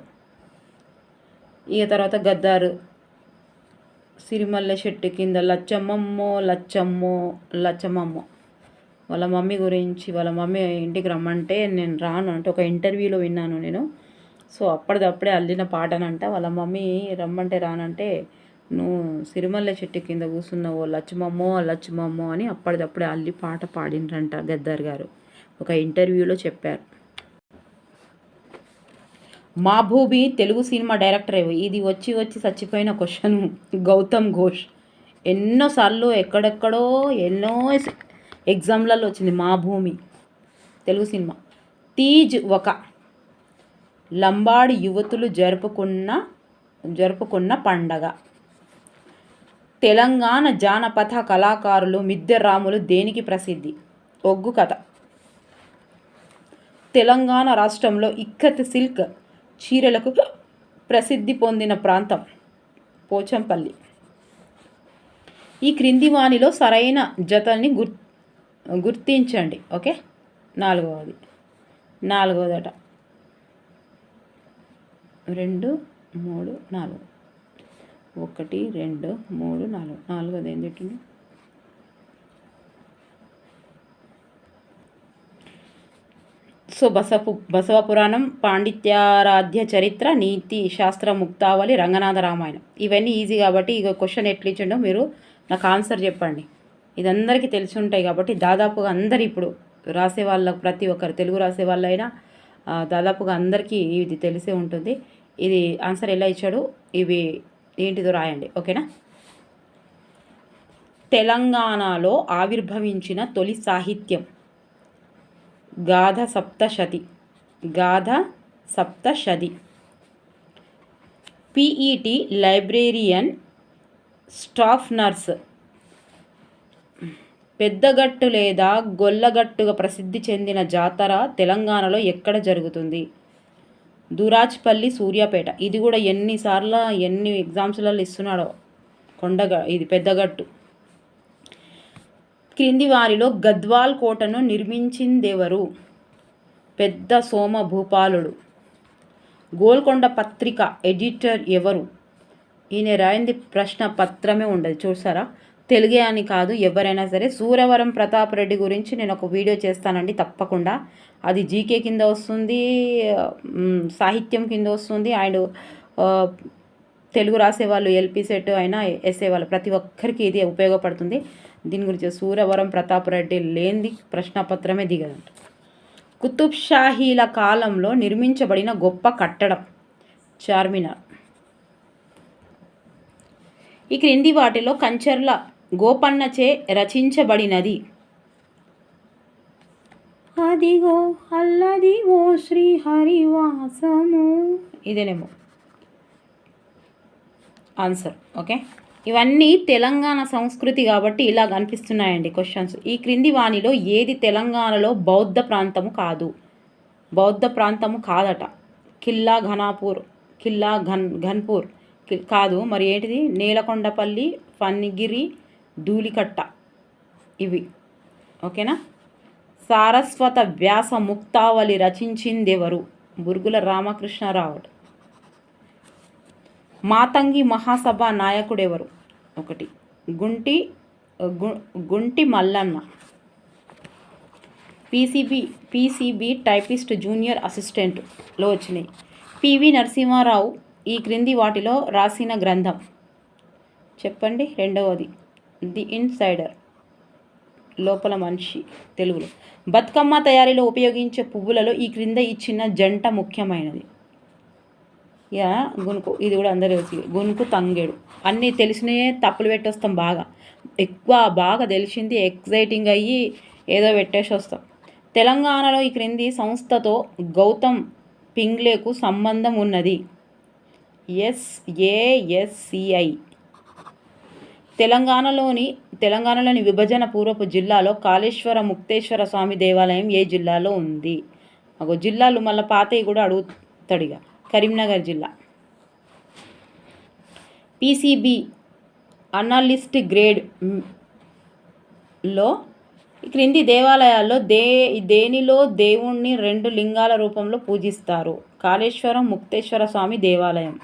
ఇక తర్వాత గద్దారు, సిరిమల్లె చెట్టు కింద లచ్చమ్మమ్మో. వాళ్ళ మమ్మీ గురించి, వాళ్ళ మమ్మీ ఇంటికి రమ్మంటే నేను రాను అంటే ఒక ఇంటర్వ్యూలో విన్నాను నేను. సో అప్పటిదప్పుడే అల్లిన పాటనంట. వాళ్ళ మమ్మీ రమ్మంటే రానంటే నువ్వు సిరిమల్లె చెట్టు కింద కూర్చున్నావు లచ్చమమ్మో అని అప్పటిదప్పుడే అల్లి పాట పాడిండ్రంట గద్దర్ గారు, ఒక ఇంటర్వ్యూలో చెప్పారు. Maabhoomi Telugu cinema director. ఇది వచ్చి చచ్చిపోయిన క్వశ్చన్. గౌతమ్ ఘోష్ ఎన్నోసార్లు ఎక్కడెక్కడో ఎన్నో ఎగ్జామ్లలో వచ్చింది. మాభూమి తెలుగు సినిమా. తీజ్ ఒక లంబాడి యువతులు జరుపుకున్న పండగ. తెలంగాణ జానపద కళాకారులు మిద్దె రాములు దేనికి ప్రసిద్ధి? ఒగ్గు కథ. తెలంగాణ రాష్ట్రంలో ఇక్కత్ సిల్క్ చీరలకు ప్రసిద్ధి పొందిన ప్రాంతం పోచంపల్లి. ఈ క్రింది వానిలో సరైన జతల్ని గుర్తించండి. ఓకే. నాలుగవదట 2 3 4, 1 2 3 4. నాలుగోది ఏం తిట్టింది? సో బసవ పురాణం, పాండిత్యారాధ్య చరిత్ర, నీతి శాస్త్ర ముక్తావళి, రంగనాథ రామాయణం. ఇవన్నీ ఈజీ కాబట్టి ఇక క్వశ్చన్ ఎట్లా ఇచ్చిండో మీరు నాకు ఆన్సర్ చెప్పండి. ఇది అందరికీ తెలిసి ఉంటాయి కాబట్టి దాదాపుగా అందరు ఇప్పుడు రాసే వాళ్ళకు, ప్రతి ఒక్కరు తెలుగు రాసే వాళ్ళైనా దాదాపుగా అందరికీ ఇది తెలిసే ఉంటుంది. ఇది ఆన్సర్ ఎలా ఇచ్చాడు, ఇవి ఏంటిదో రాయండి. ఓకేనా. తెలంగాణలో ఆవిర్భవించిన తొలి సాహిత్యం గాథ Saptashati. PET librarian, staff nurse. Peddagattu లేదా గొల్లగట్టుగా ప్రసిద్ధి చెందిన జాతర తెలంగాణలో ఎక్కడ జరుగుతుంది? దురాజ్పల్లి, సూర్యాపేట. ఇది కూడా ఎన్ని ఎగ్జామ్స్లలో ఇస్తున్నాడో. ఇది పెద్దగట్టు. క్రింది వారిలో గద్వాల్ కోటను నిర్మించిందెవరు? పెద్ద సోమభూపాలుడు. గోల్కొండ పత్రిక ఎడిటర్ ఎవరు? ఈయన రాయింది ప్రశ్న పత్రమే ఉండదు, చూసారా. తెలుగే అని కాదు, ఎవరైనా సరే. సూరవరం ప్రతాప్ రెడ్డి గురించి నేను ఒక వీడియో చేస్తానండి తప్పకుండా. అది జీకే కింద వస్తుంది, సాహిత్యం కింద వస్తుంది. అండ్ తెలుగు రాసేవాళ్ళు ఎల్పి సెట్ అయినా ఎస్ఏ వాళ్ళు ప్రతి ఒక్కరికి ఇది ఉపయోగపడుతుంది. దీని గురించి సూరవరం ప్రతాప్ రెడ్డి లేనిది ప్రశ్నపత్రమే దిగదంట. కుతుబ్ షాహీల కాలంలో నిర్మించబడిన గొప్ప కట్టడం చార్మినార్. ఈ క్రింది వాటిలో కంచర్ల గోపన్నచే రచించబడినది? అదిగో అల్లదిగో శ్రీహరివాసము. ఇదేనేమో ఆన్సర్. ఓకే. ఇవన్నీ తెలంగాణ సంస్కృతి కాబట్టి ఇలా కనిపిస్తున్నాయండి క్వశ్చన్స్. ఈ క్రింది వానిలో ఏది తెలంగాణలో బౌద్ధ ప్రాంతము కాదట? ఘన్పూర్ కాదు. మరి ఏంటిది? నేలకొండపల్లి, ఫన్గిరి, ధూళికట్ట ఇవి. ఓకేనా. సారస్వత వ్యాస ముక్తావళి రచించిందెవరు? బుర్గుల రామకృష్ణరావు. మాతంగి మహాసభ నాయకుడెవరు? 1 Gunti Mallanna. PCB typist junior అసిస్టెంట్లో వచ్చినాయి. పివి నరసింహారావు ఈ క్రింది వాటిలో రాసిన గ్రంథం చెప్పండి. 2వది ది ఇన్సైడర్, లోపల మనిషి తెలుగులో. బతుకమ్మ తయారీలో ఉపయోగించే పువ్వులలో ఈ క్రింద ఇచ్చిన జంట ముఖ్యమైనది? గునుకు. ఇది కూడా అందరూ తెలుసు. గునుకు, తంగేడు. అన్నీ తెలిసినయే తప్పులు పెట్టేస్తాం. బాగా తెలిసింది ఎక్సైటింగ్ అయ్యి ఏదో పెట్టేసి వస్తాం. తెలంగాణలో ఈ క్రింది సంస్థతో గౌతమ్ పింగ్లేకు సంబంధం ఉన్నది? ఏఎస్సిఐ. తెలంగాణలోని విభజన పూర్వపు జిల్లాలో కాళేశ్వర ముక్తేశ్వర స్వామి దేవాలయం ఏ జిల్లాలో ఉంది? జిల్లాలు మళ్ళీ పాతవి కూడా అడుగుతాడుగా. కరీంనగర్ జిల్లా. పీసీబీ అనలిస్ట్ గ్రేడ్లో క్రింది దేవాలయాల్లో దేనిలో దేవుణ్ణి 2 లింగాల రూపంలో పూజిస్తారు? కాళేశ్వరం ముక్తేశ్వర స్వామి దేవాలయం.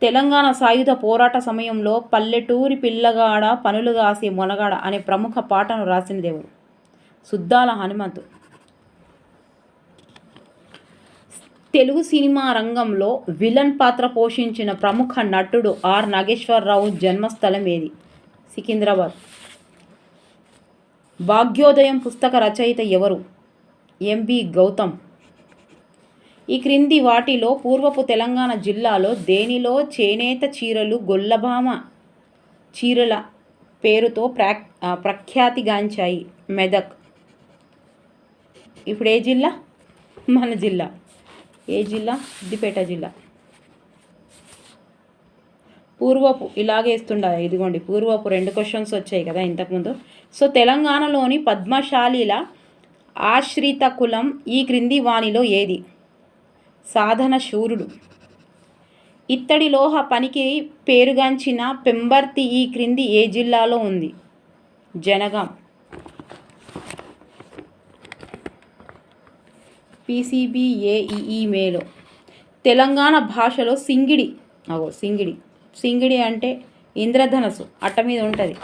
తెలంగాణ సాయుధ పోరాట సమయంలో పల్లెటూరి పిల్లగాడ పనులుగాసే మొనగాడ అనే ప్రముఖ పాటను రాసిన దేవుడు? సుద్దాల హనుమంతు. తెలుగు సినిమా రంగంలో విలన్ పాత్ర పోషించిన ప్రముఖ నటుడు ఆర్ నాగేశ్వరరావు జన్మస్థలం ఏది? సికింద్రాబాద్. భాగ్యోదయం పుస్తక రచయిత ఎవరు? ఎంబి గౌతమ్. ఈ క్రింది వాటిలో పూర్వపు తెలంగాణ జిల్లాలో దేనిలో చేనేత చీరలు గొల్లభామ చీరల పేరుతో ప్రఖ్యాతిగాంచాయి? మెదక్. ఇప్పుడు ఏ జిల్లా? మన జిల్లా. ఏ జిల్లా? సిద్దిపేట జిల్లా. పూర్వపు ఇలాగే ఇస్తుండదు. ఇదిగోండి పూర్వపు 2 క్వశ్చన్స్ వచ్చాయి కదా ఇంతకుముందు. సో తెలంగాణలోని పద్మశాలిల ఆశ్రిత కులం ఈ క్రింది వానిలో ఏది? సాధన శూరుడు. ఇత్తడి లోహ పనికి పేరుగాంచిన పెంబర్తి ఈ క్రింది ఏ జిల్లాలో ఉంది? జనగాం. పీసీబీఏఈ మేలో తెలంగాణ భాషలో సింగిడి. సింగిడి అంటే ఇంద్రధనస్సు అట్ట మీద ఉంటుంది.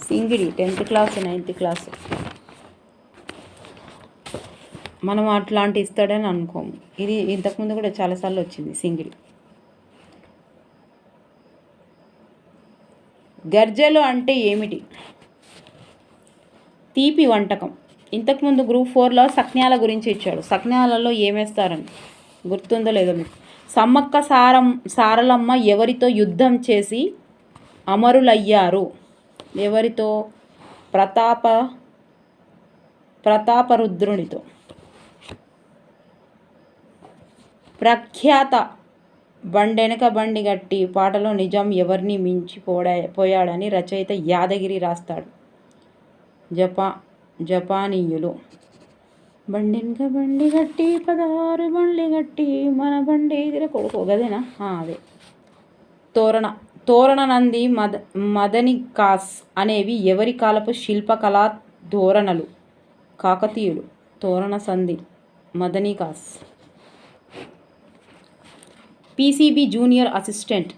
సింగిడి 10th క్లాస్ 9th క్లాస్. మనం అట్లాంటి ఇస్తాడని అనుకోము. ఇది ఇంతకుముందు కూడా చాలాసార్లు వచ్చింది సింగిడి. గర్జలు అంటే ఏమిటి? తీపి వంటకం. ఇంతకుముందు గ్రూప్ 4లో సక్న్యాల గురించి ఇచ్చాడు. సక్న్యాలలో ఏమేస్తారని గుర్తుందో లేదో మీకు. సమ్మక్క సారలమ్మ ఎవరితో యుద్ధం చేసి అమరులయ్యారు? ఎవరితో? ప్రతాపరుద్రునితో. ప్రఖ్యాత బండెనక బండి గట్టి పాటలో నిజాం ఎవరిని మించి పోయాడని రచయిత యాదగిరి రాస్తాడు? జపానీయులు. బండెనక బండి గట్టి 16 బండ్లు గట్టి మన బండి ఎదుర కొడుకో గదేనా? అదే. తోరణ నంది మదనికాస్ అనేవి ఎవరి కాలపు శిల్పకళా ధోరణలు? కాకతీయులు. తోరణ సంధి మదనికాస్. PCB junior assistant.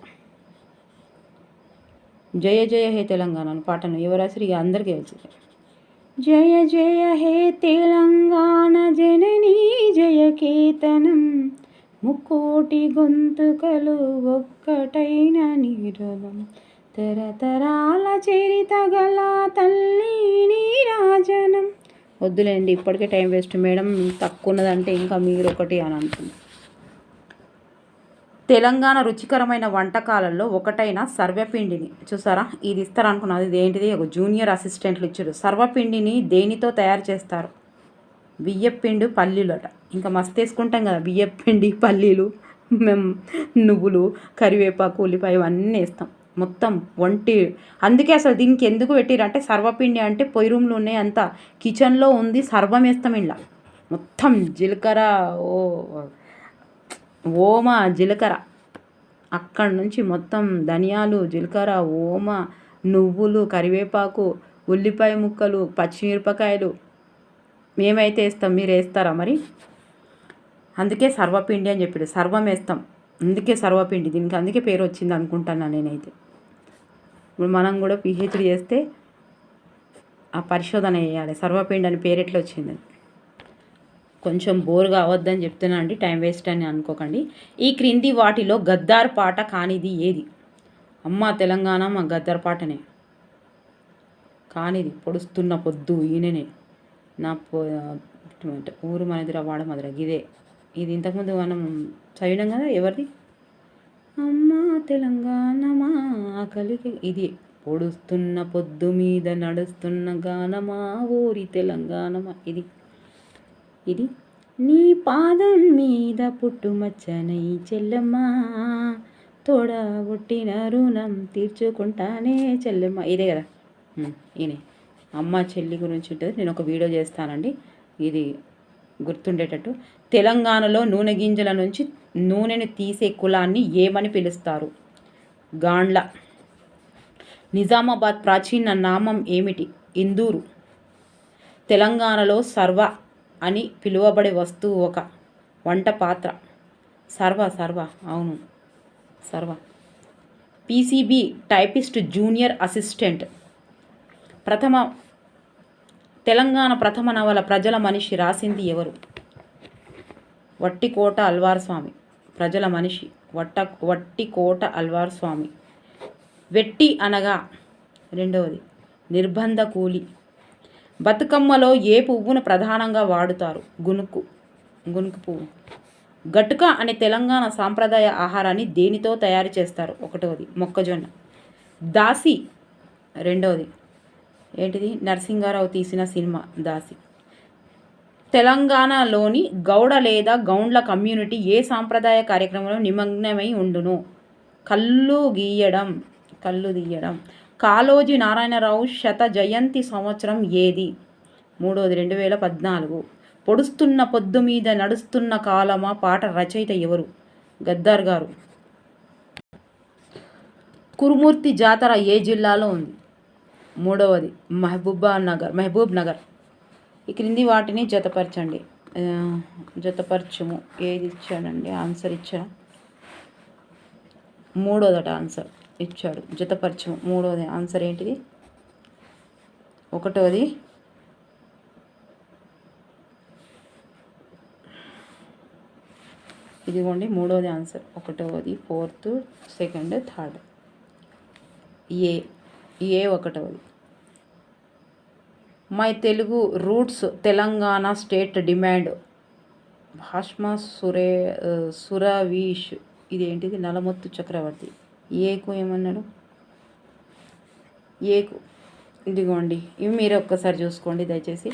Jaya Jaya He Telangana పాటను ఎవరు రాసిరు? ఇక అందరికీ తెలుసు. జయ జయ హే తెలంగాణ జననీ జయకేతనం ముక్కోటి గొంతుకలు ఒక్కటైన నిరలం తరతరాల చరిత గల తల్లి నీరాజనం. వద్దులేండి ఇప్పటికే టైం వేస్ట్ మేడం. తక్కువ ఉన్నదంటే ఇంకా మీరు ఒకటి అని అంటుంది. తెలంగాణ రుచికరమైన వంటకాలలో ఒకటైన సర్వపిండిని చూసారా? ఇది ఇస్తారనుకున్నది. ఇది ఏంటిది? ఒక జూనియర్ అసిస్టెంట్లు ఇచ్చారు. సర్వపిండిని దేనితో తయారు చేస్తారు? బియ్యపిండి పల్లీలట. ఇంకా మస్తు వేసుకుంటాం కదా బియ్యపిండి పల్లీలు, మేము నువ్వులు, కరివేపాకు, ఉల్లిపాయ ఇవన్నీ వేస్తాం మొత్తం అందుకే అసలు దీనికి ఎందుకు పెట్టిరంటే సర్వపిండి అంటే పొయ్యి రూమ్లో ఉన్నాయి అంతా కిచెన్లో ఉంది. సర్వం వేస్తాం ఇలా మొత్తం జీలకర్ర ఓమ జీలకర్ర అక్కడి నుంచి మొత్తం ధనియాలు జీలకర్ర ఓమ నువ్వులు కరివేపాకు ఉల్లిపాయ ముక్కలు పచ్చిమిరపకాయలు మేమైతే వేస్తాం. మీరు వేస్తారా మరి? అందుకే సర్వపిండి అని చెప్పాడు. సర్వం వేస్తాం అందుకే సర్వపిండి. దీనికి అందుకే పేరు వచ్చింది అనుకుంటున్నాను నేనైతే. ఇప్పుడు మనం కూడా పిహెచ్డి చేస్తే ఆ పరిశోధన చేయాలి సర్వపిండి అని పేరు ఎట్లా వచ్చిందని. కొంచెం బోర్ కావద్దని చెప్తున్నా అండి, టైం వేస్ట్ అని అనుకోకండి. ఈ క్రింది వాటిలో గద్దార్ పాట కానిది ఏది? అమ్మ తెలంగాణ మా గద్దార్ పాటనే కానిది. పొడుస్తున్న పొద్దు ఈయననే నా ఊరు మనదిరా వాడ మధుర ఇదే. ఇది ఇంతకుముందు మనం చదివినాం కదా. ఎవరిది? అమ్మ తెలంగాణ మా కలిగి. ఇది పొడుస్తున్న పొద్దు మీద నడుస్తున్న గానమా ఊరి తెలంగాణమా. ఇది నీ పాదం మీద పుట్టుమచ్చనై చెల్లమ్మా తోడా పుట్టిన రుణం తీర్చుకుంటానే చెల్లెమ్మ. ఇదే కదా ఈయన అమ్మ చెల్లి గురించి ఉంటుంది. నేను ఒక వీడియో చేస్తానండి, ఇది గుర్తుండేటట్టు. తెలంగాణలో నూనె గింజల నుంచి నూనెను తీసే కులాన్ని ఏమని పిలుస్తారు? గాండ్ల. నిజామాబాద్ ప్రాచీన నామం ఏమిటి? ఇందూరు. తెలంగాణలో సర్వ అని పిలువబడే వస్తువు ఒక వంట పాత్ర. సర్వ అవును, సర్వ. PCB typist junior assistant. Telangana ప్రథమ నవల ప్రజల మనిషి రాసింది ఎవరు? వట్టికోట అల్వార్ స్వామి. ప్రజల మనిషి వట్టికోట అల్వార్ స్వామి. వెట్టి అనగా రెండవది నిర్బంధ కూలి. బతుకమ్మలో ఏ పువ్వును ప్రధానంగా వాడుతారు? గునుకు పువ్వు. గటుక అనే తెలంగాణ సాంప్రదాయ ఆహారాన్ని దేనితో తయారు చేస్తారు? ఒకటవది మొక్కజొన్న. దాసి రెండవది ఏంటిది? నరసింహారావు తీసిన సినిమా దాసి. తెలంగాణలోని గౌడ లేదా గౌండ్ల కమ్యూనిటీ ఏ సాంప్రదాయ కార్యక్రమంలో నిమగ్నమై ఉండును? కళ్ళు తీయడం. కాళోజీ నారాయణరావు శత జయంతి సంవత్సరం ఏది? మూడవది 2014. పొడుస్తున్న పొద్దు మీద నడుస్తున్న కాలమా పాట రచయిత ఎవరు? గద్దర్ గారు. కురుమూర్తి జాతర ఏ జిల్లాలో ఉంది? మూడవది మహబూబ్ నగర్. ఈ క్రింది వాటిని జతపరచండి. జతపరచుము. ఏది ఇచ్చాడండి? ఆన్సర్ ఇచ్చా. మూడోదట ఆన్సర్ ఇచ్చాడు. జతపరచుము. మూడవది ఆన్సర్ ఏంటిది? ఒకటోది ఇదిగోండి మూడోది ఆన్సర్. ఒకటవది, ఫోర్త్, సెకండ్, థర్డ్. ఏ ఒకటవది. My Telugu roots Telangana state demand. భాష్మ సురవీష్. ఇదేంటిది? నలమొత్తు చక్రవర్తి. ఏకు ఏమన్నాడు? ఏకు ఇదిగోండి, ఇవి మీరు ఒక్కసారి చూసుకోండి దయచేసి.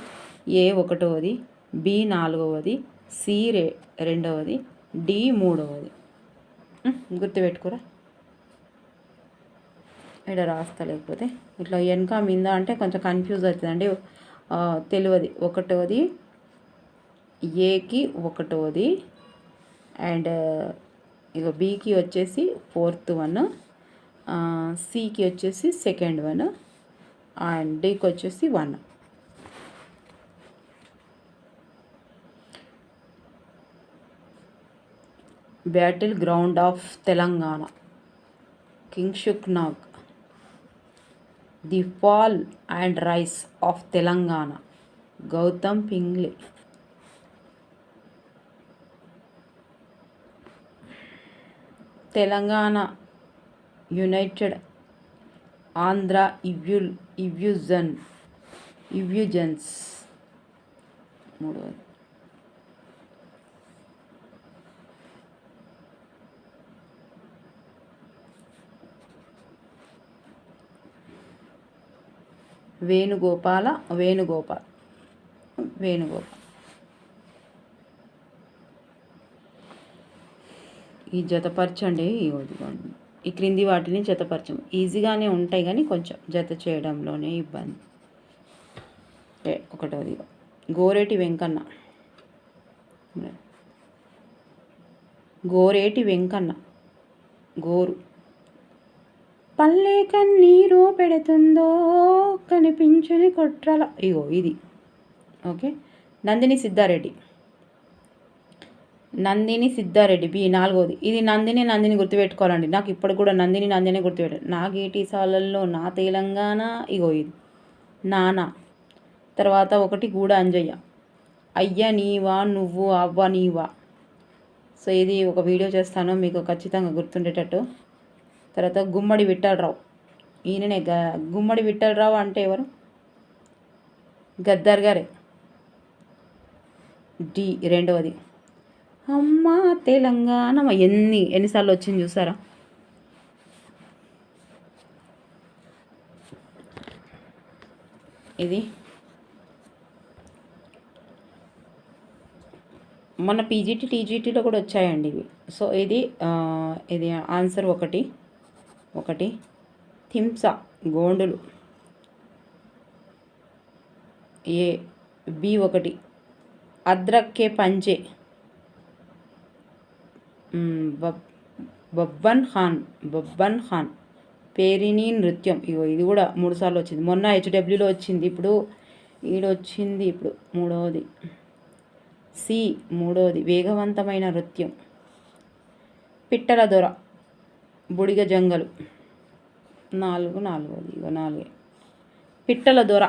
ఏ ఒకటవది, బి నాలుగవది, సి రెండవది, డి మూడవది. గుర్తుపెట్టుకోరా, ఇక్కడ రాస్తా. లేకపోతే ఇట్లా వెనక మీద అంటే కొంచెం కన్ఫ్యూజ్ అవుతుందండి, తెలియదు. ఒకటవది ఏకి ఒకటవది, అండ్ ఇక బికి వచ్చేసి ఫోర్త్ వన్, సికి వచ్చేసి సెకండ్ వన్, అండ్ డికి వచ్చేసి 1. Battle ground of Telangana. Kingshuk Nag. The fall and rise of Telangana. Gautam Pingle. Telangana united Andhra illusions. మూడవది. వేణుగోపాల్. ఈ జతపరచండి. ఈ క్రింది వాటిని జతపరచం. ఈజీగానే ఉంటాయి కానీ కొంచెం జత చేయడంలోనే ఇబ్బంది. ఒకటోది గోరేటి వెంకన్న. గోరు. పల్లె కన్నీరు పెడుతుందో కనిపించని కొట్రల. ఇది ఓకే. నందిని సిద్ధారెడ్డి. బి నాలుగోది. ఇది నందిని గుర్తుపెట్టుకోవాలండి. నాకు ఇప్పుడు కూడా నందిని గుర్తుపెట్టాలి. నాగేటిసాలల్లో నా తెలంగాణ. ఇది నానా. తర్వాత ఒకటి గూడ అంజయ్య. అయ్య నీవా నువ్వు అవ్వ నీవా. సో ఇది ఒక వీడియో చేస్తాను మీకు ఖచ్చితంగా గుర్తుండేటట్టు. తర్వాత గుమ్మడి విఠలరావు. ఈయననే గుమ్మడి విఠలరావు అంటే ఎవరు? గద్దర్ గారే. డి రెండవది. అమ్మ తెలంగాణ ఎన్నిసార్లు వచ్చింది చూసారా? ఇది మన పీజీటీ టీజీటీలో కూడా వచ్చాయండి ఇవి. సో ఇది ఆన్సర్ ఒకటి థింసా గోండులు. ఏ బి ఒకటి అద్రక్కే పంజే బబ్బన్ ఖాన్ పేరిణి నృత్యం. ఇగో ఇది కూడా 3 సార్లు వచ్చింది. మొన్న హెచ్డబ్ల్యూలో వచ్చింది, ఇప్పుడు ఈడొచ్చింది. ఇప్పుడు మూడవది సి, మూడవది వేగవంతమైన నృత్యం. పిట్టల దొర బుడిగ జంగలు. నాలుగోది ఇగో 4 పిట్టల దొర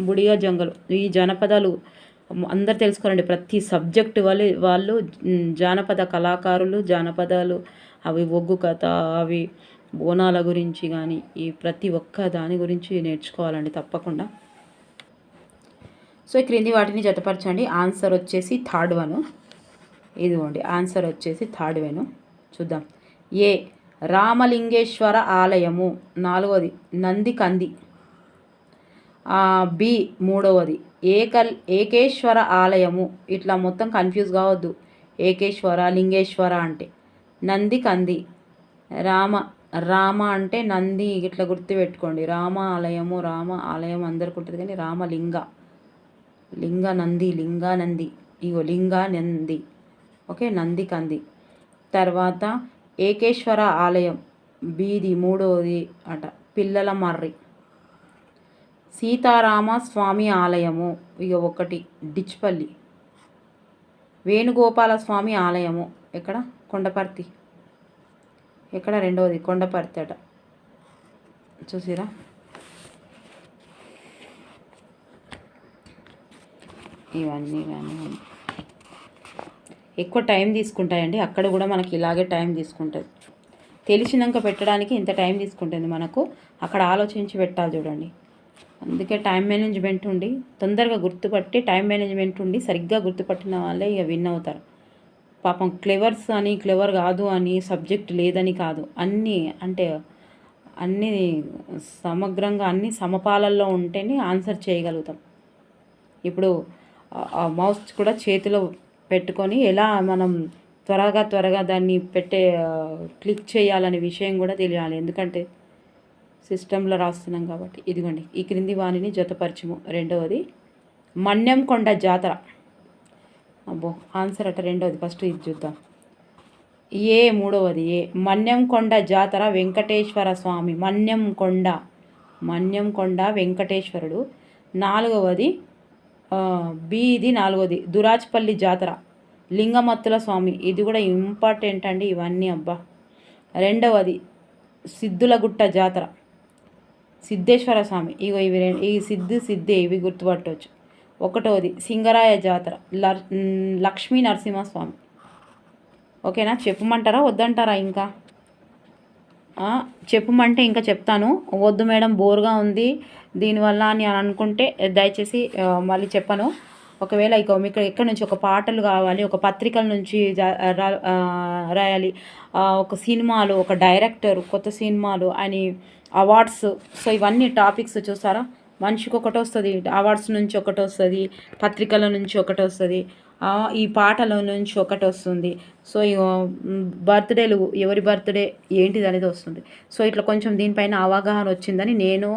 బుడిగ జంగలు. ఈ జానపదాలు అందరు తెలుసుకోవాలండి. ప్రతి సబ్జెక్ట్ వాళ్ళు జానపద కళాకారులు, జానపదాలు, అవి ఒగ్గు కథ, అవి బోనాల గురించి కానీ ఈ ప్రతి ఒక్క దాని గురించి నేర్చుకోవాలండి తప్పకుండా. సో ఈ క్రింది వాటిని జతపరచండి. ఆన్సర్ వచ్చేసి థర్డ్ వన్. ఇదిగోండి ఆన్సర్ వచ్చేసి థర్డ్ వన్. చూద్దాం. ఏ రామలింగేశ్వర ఆలయము. 4వది నంది కంది. బి మూడవది ఏకేశ్వర ఆలయము. ఇట్లా మొత్తం కన్ఫ్యూజ్ కావద్దు. ఏకేశ్వర లింగేశ్వర అంటే నంది కంది. రామ అంటే నంది, ఇట్లా గుర్తుపెట్టుకోండి. రామ ఆలయం అందరికి ఉంటుంది, కానీ లింగ నంది ఇగో లింగ నంది. ఓకే, నంది కంది. తర్వాత ఏకేశ్వర ఆలయం బీది మూడవది అట పిల్లల మర్రి. సీతారామ స్వామి ఆలయము ఇక 1 డిచ్పల్లి. వేణుగోపాల స్వామి ఆలయము ఎక్కడ? కొండపర్తి. ఎక్కడ? 2వది కొండపర్తి అట. చూసిరా? ఇవన్నీ కానీ ఎక్కువ టైం తీసుకుంటాయండి. అక్కడ కూడా మనకి ఇలాగే టైం తీసుకుంటుంది. తెలిసినాక పెట్టడానికి ఇంత టైం తీసుకుంటుంది మనకు. అక్కడ ఆలోచించి పెట్టాలి చూడండి. అందుకే టైం మేనేజ్మెంట్ ఉండి తొందరగా గుర్తుపట్టి, టైం మేనేజ్మెంట్ ఉండి సరిగ్గా గుర్తుపట్టిన వాళ్ళే ఇక విన్ అవుతారు. పాపం క్లెవర్ కాదు అని, సబ్జెక్ట్ లేదని కాదు, అన్నీ సమగ్రంగా అన్ని సమపాలల్లో ఉంటేనే ఆన్సర్ చేయగలుగుతాం. ఇప్పుడు మౌస్ కూడా చేతిలో పెట్టుకొని ఎలా మనం త్వరగా దాన్ని క్లిక్ చేయాలనే విషయం కూడా తెలియాలి. ఎందుకంటే సిస్టంలో రాస్తున్నాం కాబట్టి. ఇదిగోండి ఈ క్రింది వాణిని జతపరచము. 2వది మన్యంకొండ జాతర. అబ్బో ఆన్సర్ అట 2వది. ఫస్ట్ ఇది చూద్దాం. ఏ మూడవది మన్యంకొండ జాతర వెంకటేశ్వర స్వామి. మన్యంకొండ వెంకటేశ్వరుడు. 4వది ఇది 4వది దురాజ్పల్లి జాతర లింగమత్తుల స్వామి. ఇది కూడా ఇంపార్టెంట్ అండి ఇవన్నీ. అబ్బా. 2వది సిద్ధులగుట్ట జాతర సిద్ధేశ్వర స్వామి. ఇగో ఈ సిద్ధే ఇవి గుర్తుపట్టవచ్చు. 1వది సింగరాయ జాతర లక్ష్మీ నరసింహస్వామి. ఓకేనా? చెప్పమంటారా వద్దంటారా? ఇంకా చెప్పమంటే ఇంకా చెప్తాను. వద్దు మేడం బోర్గా ఉంది దీనివల్ల అని అనుకుంటే దయచేసి మళ్ళీ చెప్పను. ఒకవేళ ఇక మీకు ఎక్కడి నుంచి ఒక పాటలు కావాలి, ఒక పత్రికల నుంచి రాయాలి, ఒక సినిమాలు, ఒక డైరెక్టర్, కొత్త సినిమాలు అని అవార్డ్స్. సో ఇవన్నీ టాపిక్స్ చూసారా? మనిషికి ఒకటి వస్తుంది, అవార్డ్స్ నుంచి ఒకటి వస్తుంది, పత్రికల నుంచి ఒకటి వస్తుంది, ఈ పాటల నుంచి ఒకటి వస్తుంది. సో బర్త్డేలు, ఎవరి బర్త్డే ఏంటిది అనేది వస్తుంది. సో ఇట్లా కొంచెం దీనిపైన అవగాహన వచ్చిందని నేను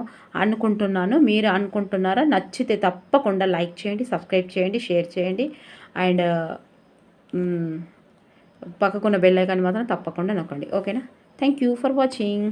అనుకుంటున్నాను. మీరు అనుకుంటున్నారా? నచ్చితే తప్పకుండా లైక్ చేయండి, సబ్స్క్రైబ్ చేయండి, షేర్ చేయండి. అండ్ పక్కకున్న బెల్ ఐకాన్ మాత్రం తప్పకుండా నొక్కండి. ఓకేనా? Thank you for watching.